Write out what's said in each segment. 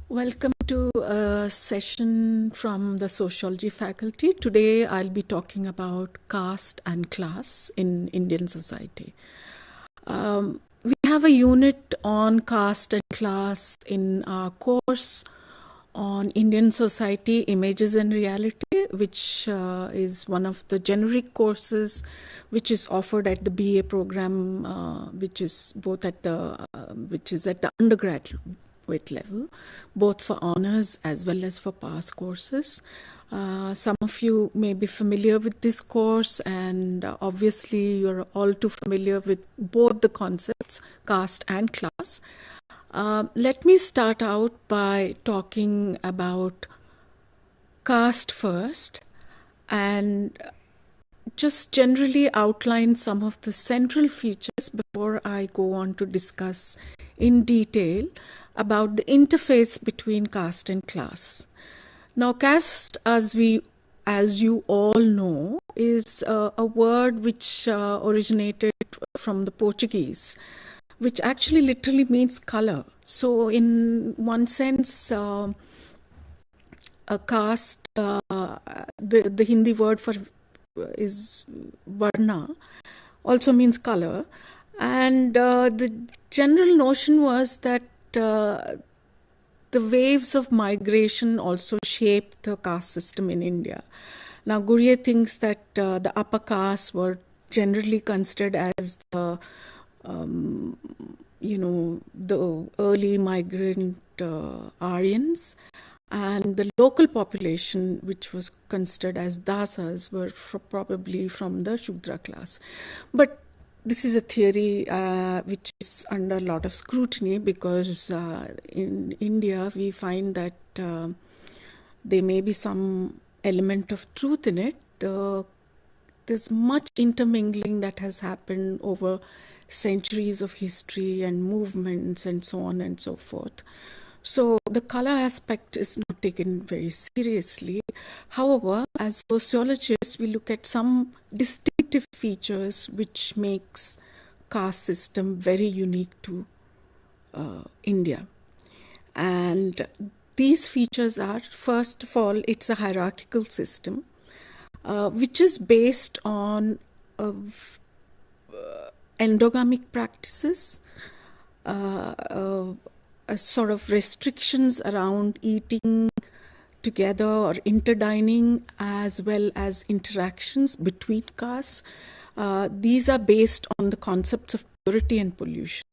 Welcome to a session from the Sociology faculty. Today I'll be talking about caste and class in Indian society. We have a unit on caste and class in our course on Indian society, images and reality, which is one of the generic courses which is offered at the BA program, which is at the undergraduate level, both for honors as well as for pass courses. Some of you may be familiar with this course, and obviously you're all too familiar with both the concepts, caste and class. Let me start out by talking about caste first and just generally outline some of the central features before I go on to discuss in detail about the interface between caste and class. Now, caste, as you all know, is a word which originated from the Portuguese, which actually literally means color. So in one sense, a caste, the Hindi word for is varna, also means color. And the general notion was that the waves of migration also shaped the caste system in India. Now, Gurye thinks that the upper castes were generally considered as the early migrant Aryans, and the local population, which was considered as dasas, were probably from the Shudra class. But this is a theory which is under a lot of scrutiny, because in India we find that there may be some element of truth in it. There's much intermingling that has happened over centuries of history and movements and so on and so forth. So the color aspect is not taken very seriously. However, as sociologists, we look at some distinctive features which makes caste system very unique to India. And these features are, first of all, it's a hierarchical system, which is based on endogamic practices, sort of restrictions around eating together or interdining, as well as interactions between castes. These are based on the concepts of purity and pollution.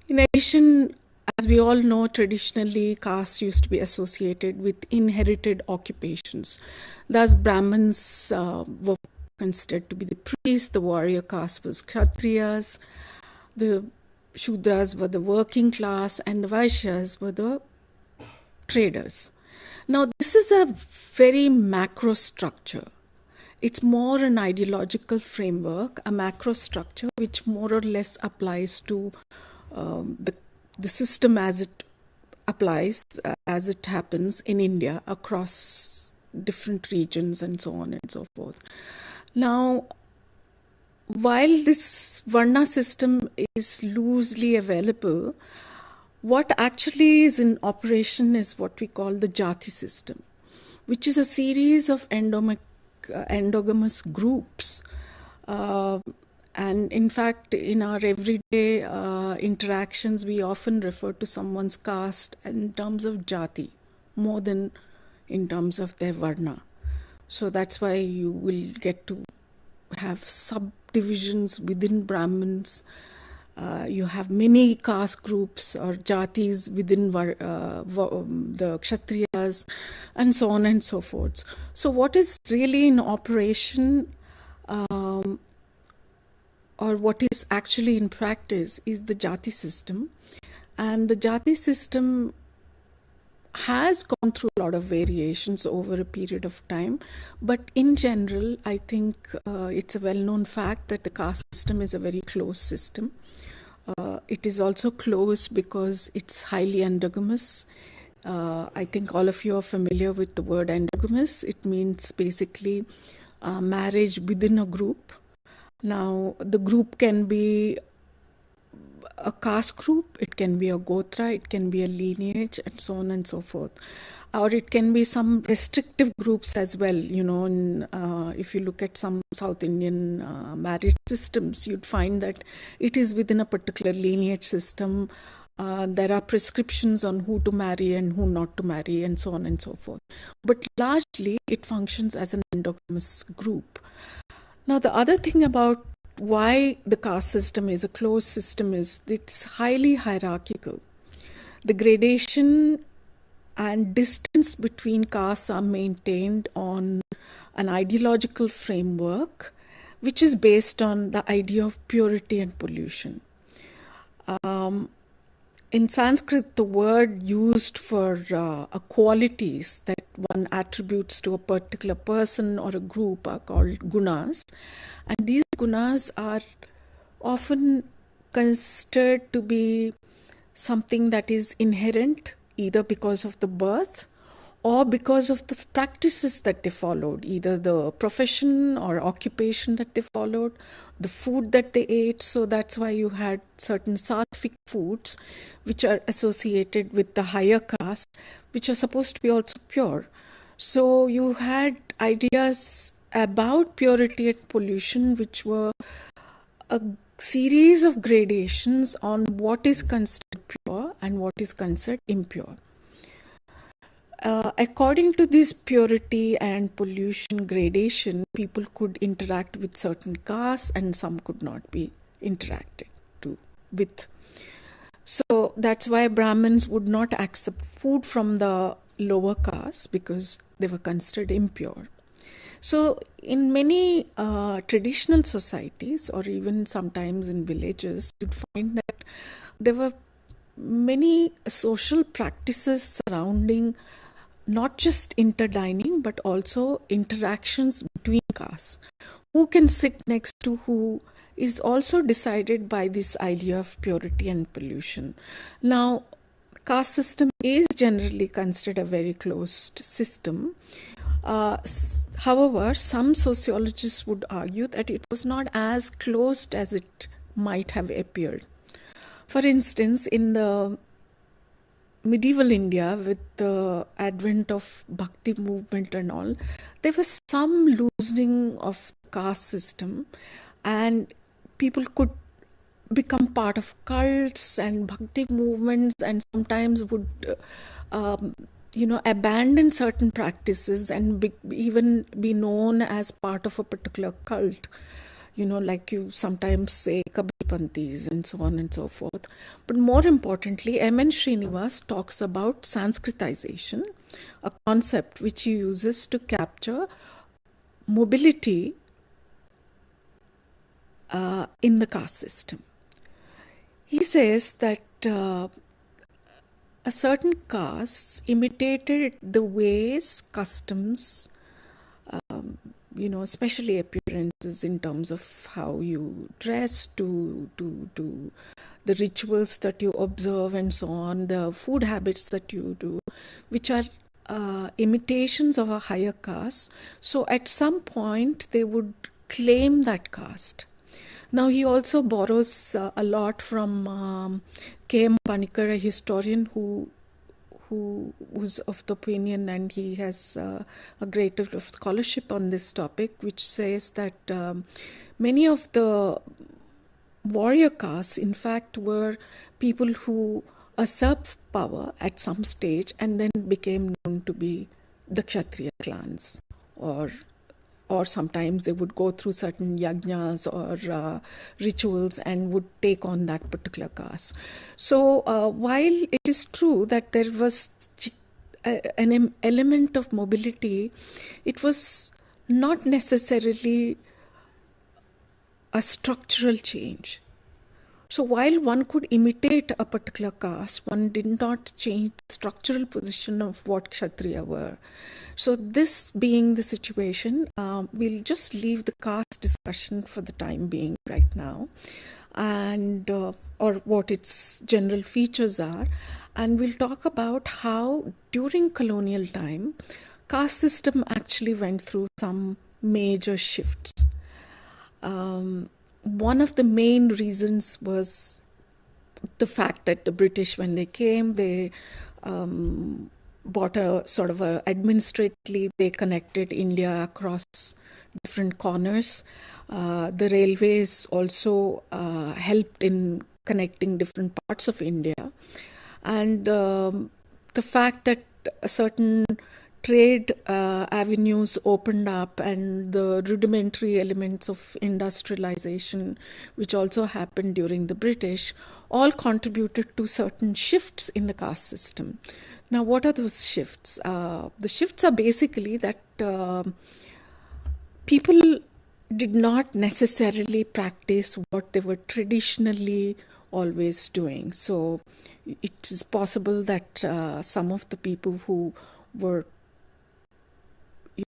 In addition, as we all know, traditionally castes used to be associated with inherited occupations. Thus, Brahmins were considered to be the priests, the warrior caste was Kshatriyas, the Shudras were the working class, and the Vaishyas were the traders. Now, this is a very macro structure. It's more an ideological framework, a macro structure, which more or less applies to the system as it applies, as it happens in India across different regions and so on and so forth. Now, while this Varna system is loosely available, what actually is in operation is what we call the Jati system, which is a series of endogamous groups. And in fact, in our everyday interactions, we often refer to someone's caste in terms of Jati more than in terms of their Varna. So that's why you will get to have subdivisions within Brahmins. You have many caste groups or jatis within the Kshatriyas, and so on and so forth. So what is really in operation, or what is actually in practice, is the jati system. And the jati system has gone through a lot of variations over a period of time. But in general, I think it's a well-known fact that the caste system is a very closed system. It is also closed because it's highly endogamous. I think all of you are familiar with the word endogamous. It means basically marriage within a group. Now, the group can be a caste group, it can be a gotra, it can be a lineage, and so on and so forth. Or it can be some restrictive groups as well. If you look at some South Indian marriage systems, you'd find that it is within a particular lineage system. There are prescriptions on who to marry and who not to marry, and so on and so forth. But largely, it functions as an endogamous group. Now, the other thing about why the caste system is a closed system is it's highly hierarchical. The gradation and distance between castes are maintained on an ideological framework which is based on the idea of purity and pollution. In Sanskrit, the word used for qualities that one attributes to a particular person or a group are called gunas. And these gunas are often considered to be something that is inherent, either because of the birth or because of the practices that they followed, either the profession or occupation that they followed, the food that they ate. So that's why you had certain sattvic foods which are associated with the higher caste, which are supposed to be also pure. So you had ideas about purity and pollution, which were a series of gradations on what is considered pure and what is considered impure. According to this purity and pollution gradation, people could interact with certain castes and some could not be interacted with. So that's why Brahmins would not accept food from the lower caste because they were considered impure. So in many traditional societies, or even sometimes in villages, you'd find that there were many social practices surrounding not just interdining, but also interactions between castes. Who can sit next to who is also decided by this idea of purity and pollution. Now, caste system is generally considered a very closed system. However, some sociologists would argue that it was not as closed as it might have appeared. For instance, in the medieval India, with the advent of Bhakti movement and all, there was some loosening of the caste system, and people could become part of cults and Bhakti movements, and sometimes would abandon certain practices and even be known as part of a particular cult. Like you sometimes say Kabirpanthis and so on and so forth. But more importantly, M.N. Srinivas talks about Sanskritization, a concept which he uses to capture mobility in the caste system. He says that a certain castes imitated the ways, customs, especially appearances in terms of how you dress, to the rituals that you observe and so on, the food habits that you do, which are imitations of a higher caste. So at some point they would claim that caste. Now he also borrows a lot from K.M. Panikar, a historian who was of the opinion, and he has a great deal of scholarship on this topic, which says that many of the warrior castes, in fact, were people who usurped power at some stage and then became known to be the Kshatriya clans, or sometimes they would go through certain yajnas or rituals and would take on that particular caste. So while it is true that there was an element of mobility, it was not necessarily a structural change. So while one could imitate a particular caste, one did not change the structural position of what Kshatriya were. So this being the situation, we'll just leave the caste discussion for the time being right now, and or what its general features are, and we'll talk about how during colonial time, caste system actually went through some major shifts. One of the main reasons was the fact that the British, when they came, they bought a sort of administratively, they connected India across different corners. The railways also helped in connecting different parts of India. And the fact that certain trade avenues opened up and the rudimentary elements of industrialization, which also happened during the British, all contributed to certain shifts in the caste system. Now, what are those shifts? The shifts are basically that people did not necessarily practice what they were traditionally always doing. So it is possible that some of the people who were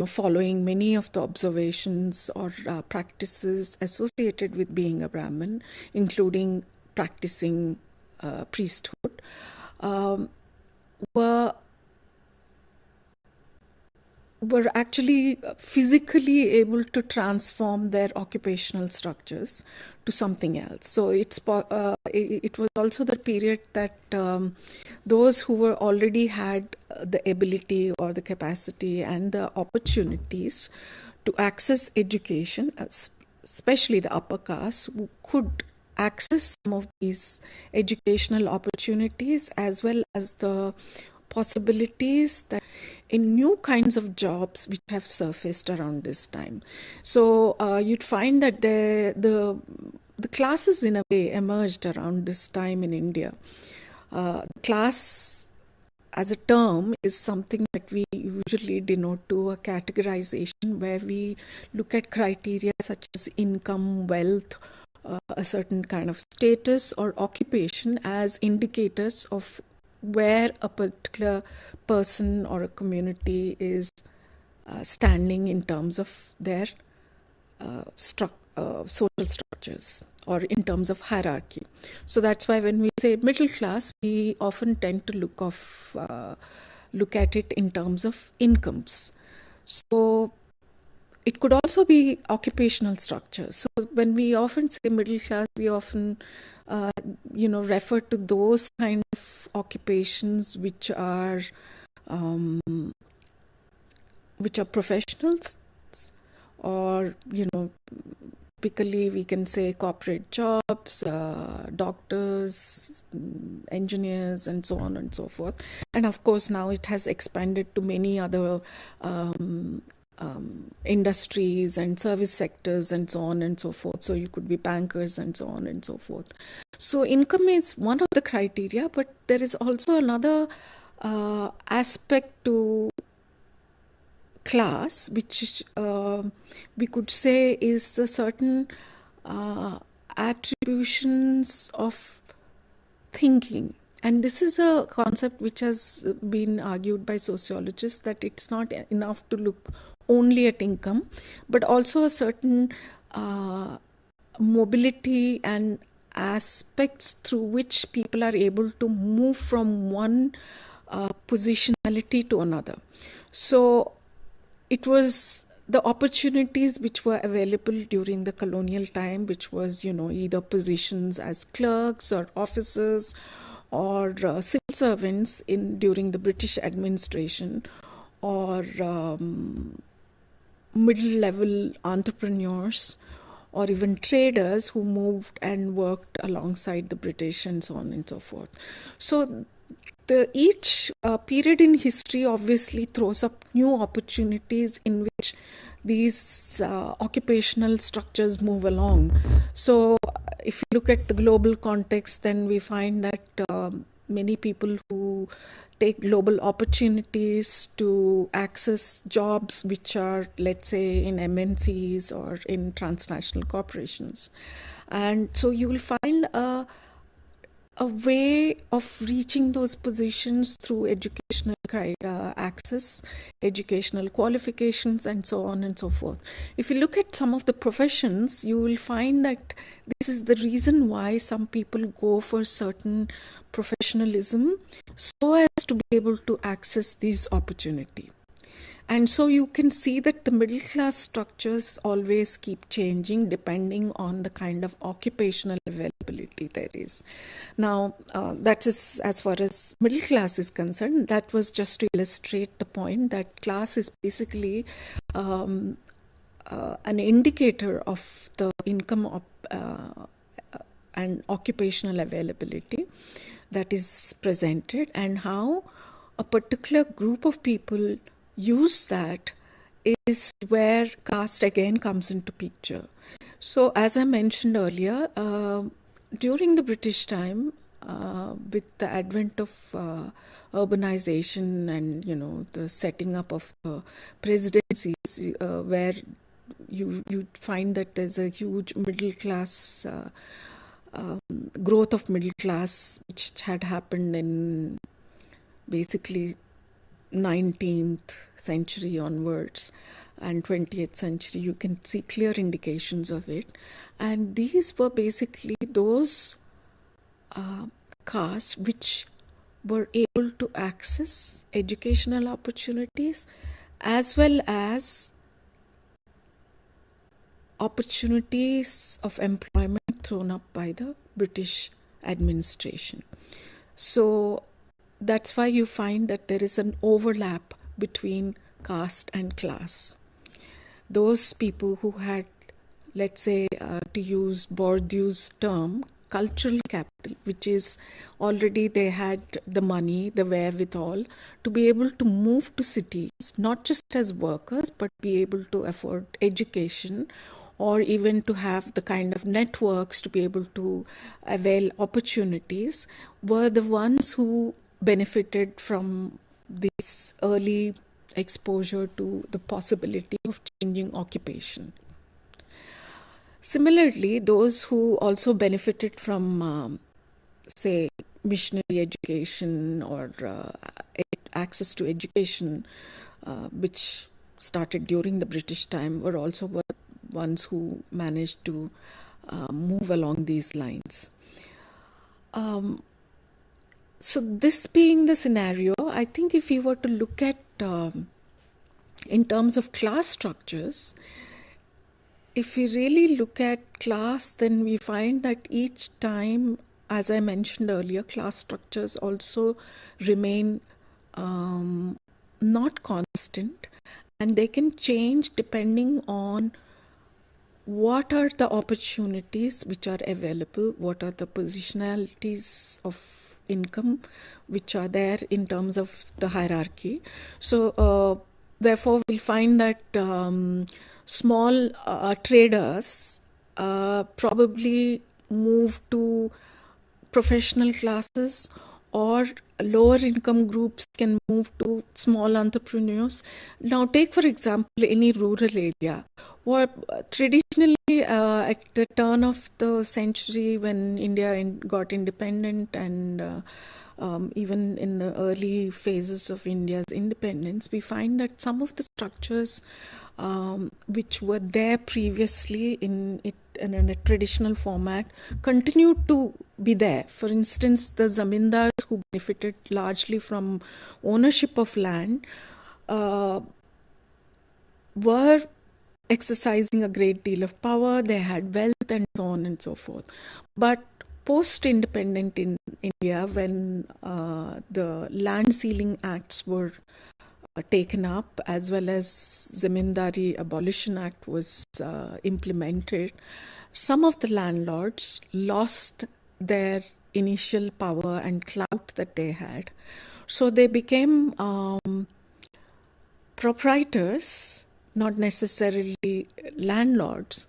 following many of the observations or practices associated with being a Brahmin, including practicing priesthood, were actually physically able to transform their occupational structures to something else. So it was also the period that those who were already had the ability or the capacity and the opportunities to access education, especially the upper caste, who could access some of these educational opportunities as well as the possibilities that in new kinds of jobs which have surfaced around this time. So you'd find that the classes in a way emerged around this time in India. Class as a term is something that we usually denote to a categorization where we look at criteria such as income, wealth, a certain kind of status or occupation as indicators of where a particular person or a community is standing in terms of their social structures or in terms of hierarchy. So that's why when we say middle class, we often tend to look at it in terms of incomes. So it could also be occupational structures. So when we often say middle class, we often refer to those kind of occupations which are professionals, or typically we can say corporate jobs, doctors, engineers, and so on and so forth. And of course now it has expanded to many other industries and service sectors and so on and so forth. So you could be bankers and so on and so forth. So income is one of the criteria, but there is also another aspect to class, which we could say is the certain attributions of thinking. And this is a concept which has been argued by sociologists, that it's not enough to look only at income, but also a certain mobility and aspects through which people are able to move from one positionality to another. So it was the opportunities which were available during the colonial time, which was, either positions as clerks or officers or civil servants during the British administration, or middle-level entrepreneurs, or even traders who moved and worked alongside the British and so on and so forth. So each period in history obviously throws up new opportunities in which these occupational structures move along. So if you look at the global context, then we find that many people who take global opportunities to access jobs which are, let's say, in MNCs or in transnational corporations. And so you will find a way of reaching those positions through educational access, educational qualifications, and so on and so forth. If you look at some of the professions, you will find that this is the reason why some people go for certain professionalism, so as to be able to access these opportunities. And so you can see that the middle class structures always keep changing depending on the kind of occupational availability there is. Now, that is as far as middle class is concerned. That was just to illustrate the point that class is basically an indicator of the income and occupational availability that is presented, and how a particular group of people use that is where caste again comes into picture. So as I mentioned earlier, during the British time, with the advent of urbanization and the setting up of the presidencies, where you find that there's a huge middle class growth of middle class, which had happened in basically 19th century onwards and 20th century. You can see clear indications of it, and these were basically those castes which were able to access educational opportunities as well as opportunities of employment thrown up by the British administration. So that's why you find that there is an overlap between caste and class. Those people who had, let's say, to use Bourdieu's term, cultural capital, which is already they had the money, the wherewithal to be able to move to cities, not just as workers, but be able to afford education, or even to have the kind of networks to be able to avail opportunities, were the ones who benefited from this early exposure to the possibility of changing occupation. Similarly, those who also benefited from, say, missionary education or access to education, which started during the British time, were also ones who managed to move along these lines. So this being the scenario, I think if you were to look at in terms of class structures, if we really look at class, then we find that each time, as I mentioned earlier, class structures also remain not constant, and they can change depending on what are the opportunities which are available, what are the positionalities of income which are there in terms of the hierarchy. So therefore we'll find that small traders probably move to professional classes, or lower income groups can move to small entrepreneurs. Now take for example any rural area, where traditionally at the turn of the century when India got independent, and even in the early phases of India's independence, we find that some of the structures which were there previously in a traditional format continued to be there. For instance, the zamindars who benefited largely from ownership of land were exercising a great deal of power, they had wealth and so on and so forth. But post-independent in India, when the land ceiling acts were taken up, as well as Zamindari Abolition Act was implemented, some of the landlords lost their initial power and clout that they had. So they became proprietors, not necessarily landlords,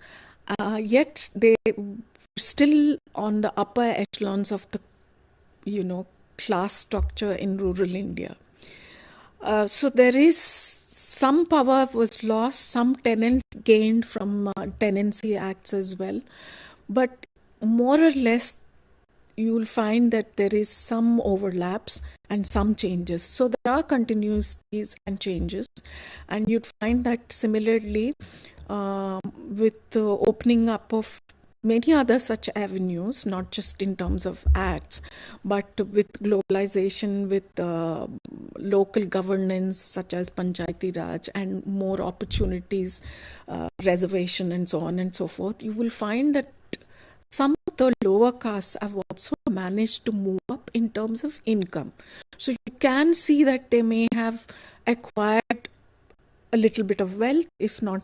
yet they were still on the upper echelons of the class structure in rural India. So there is some power was lost, some tenants gained from tenancy acts as well, but more or less you will find that there is some overlaps and some changes. So there are continuities and changes, and you'd find that similarly with the opening up of many other such avenues, not just in terms of acts, but with globalization, with local governance such as Panchayati Raj and more opportunities, reservation and so on and so forth, you will find that some of the lower castes have also managed to move up in terms of income. So you can see that they may have acquired a little bit of wealth, if not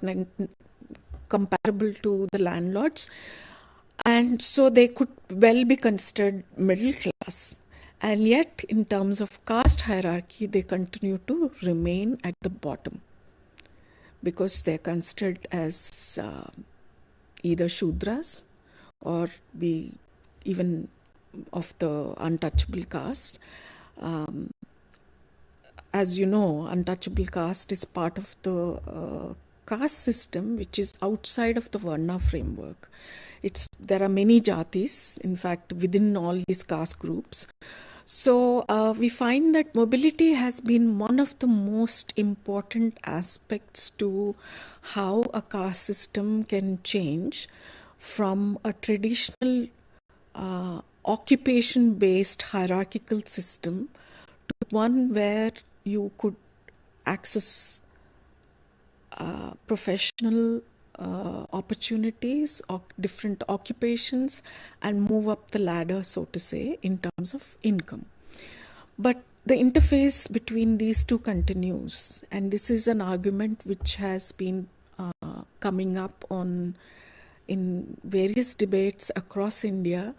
comparable to the landlords. And so they could well be considered middle class. And yet, in terms of caste hierarchy, they continue to remain at the bottom because they're considered as either Shudras or be even of the untouchable caste. As you know, untouchable caste is part of the caste system which is outside of the Varna framework. There are many jatis, in fact, within all these caste groups. So we find that mobility has been one of the most important aspects to how a caste system can change from a traditional occupation-based hierarchical system to one where you could access professional opportunities or different occupations and move up the ladder, so to say, in terms of income. But the interface between these two continues, and this is an argument which has been coming up in various debates across India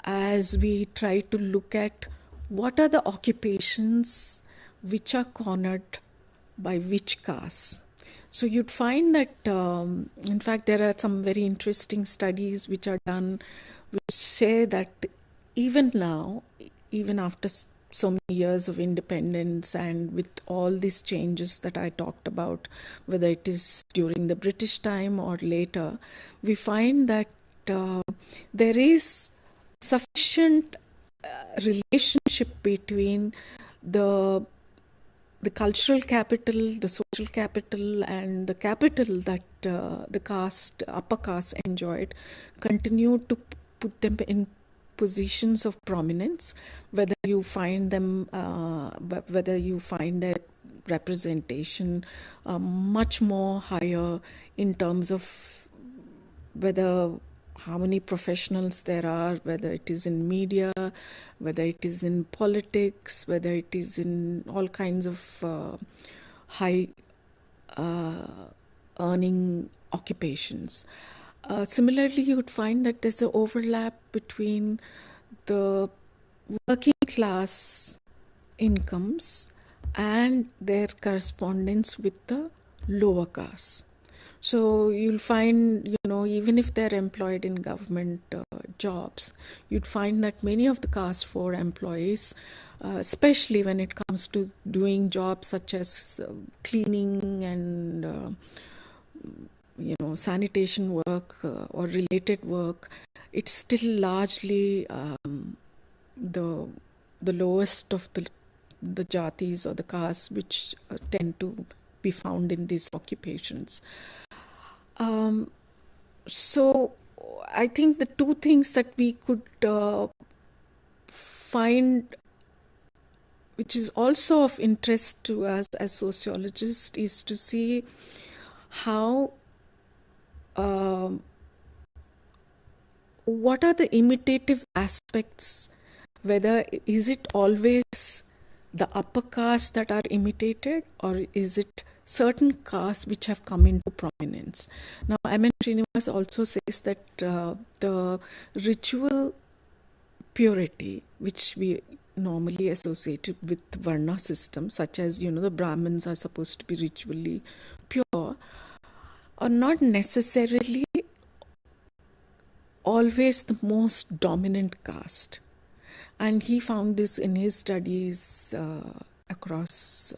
as we try to look at what are the occupations which are cornered by which caste. So you'd find that, in fact, there are some very interesting studies which are done which say that even now, even after so many years of independence and with all these changes that I talked about, whether it is during the British time or later, we find that there is sufficient relationship between the cultural capital, the social capital, and the capital that the caste, upper caste enjoyed, continue to put them in positions of prominence, whether you find them, whether you find their representation much more higher in terms of whether how many professionals there are, whether it is in media, whether it is in politics, whether it is in all kinds of high earning occupations. Similarly, you would find that there's an overlap between the working class incomes and their correspondence with the lower caste. So you'll find, even if they're employed in government jobs, you'd find that many of the caste 4 employees, especially when it comes to doing jobs such as cleaning and sanitation work or related work, it's still largely the lowest of the jatis or the castes which tend to be found in these occupations. So I think the two things that we could find, which is also of interest to us as sociologists, is to see how what are the imitative aspects, whether is it always the upper caste that are imitated, or is it certain castes which have come into prominence. Now, M.N. Srinivas also says that the ritual purity, which we normally associate with Varna system, such as, the Brahmins are supposed to be ritually pure, are not necessarily always the most dominant caste. And he found this in his studies across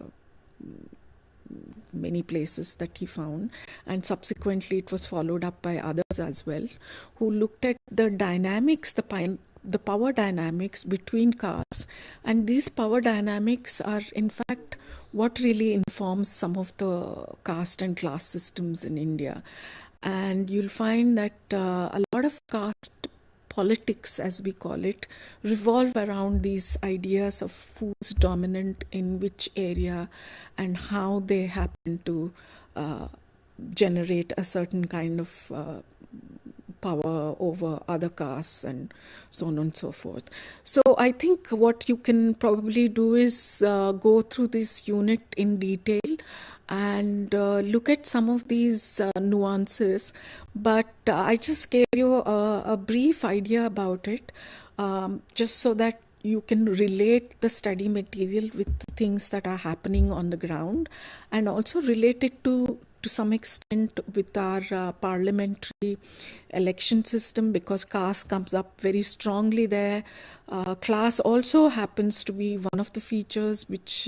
many places that he found, and subsequently it was followed up by others as well, who looked at the dynamics, the power dynamics between castes, and these power dynamics are in fact what really informs some of the caste and class systems in India. And you'll find that a lot of caste politics, as we call it, revolve around these ideas of who's dominant in which area and how they happen to generate a certain kind of power over other castes and so on and so forth. So I think what you can probably do is go through this unit in detail and look at some of these nuances. But I just gave you a brief idea about it, just so that you can relate the study material with things that are happening on the ground, and also relate it to some extent with our parliamentary election system, because caste comes up very strongly there. Class also happens to be one of the features which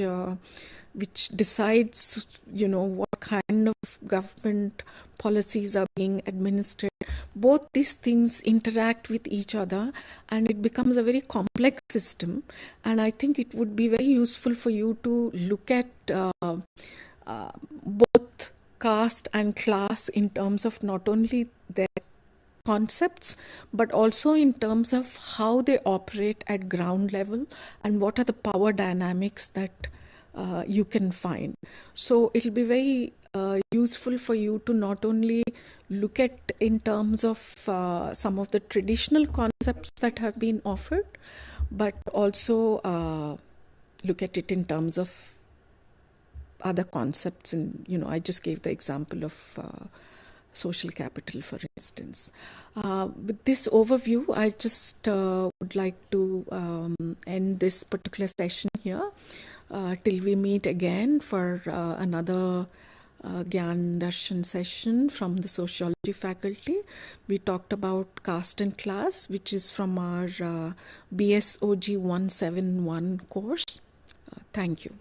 decides, what kind of government policies are being administered. Both these things interact with each other, and it becomes a very complex system. And I think it would be very useful for you to look at both caste and class in terms of not only their concepts, but also in terms of how they operate at ground level and what are the power dynamics that you can find. So it'll be very useful for you to not only look at in terms of some of the traditional concepts that have been offered, but also look at it in terms of other concepts. And I just gave the example of social capital, for instance. With this overview, I just would like to end this particular session here till we meet again for another Gyan Darshan session from the Sociology faculty. We talked about caste and class, which is from our BSOG 171 course. Thank you.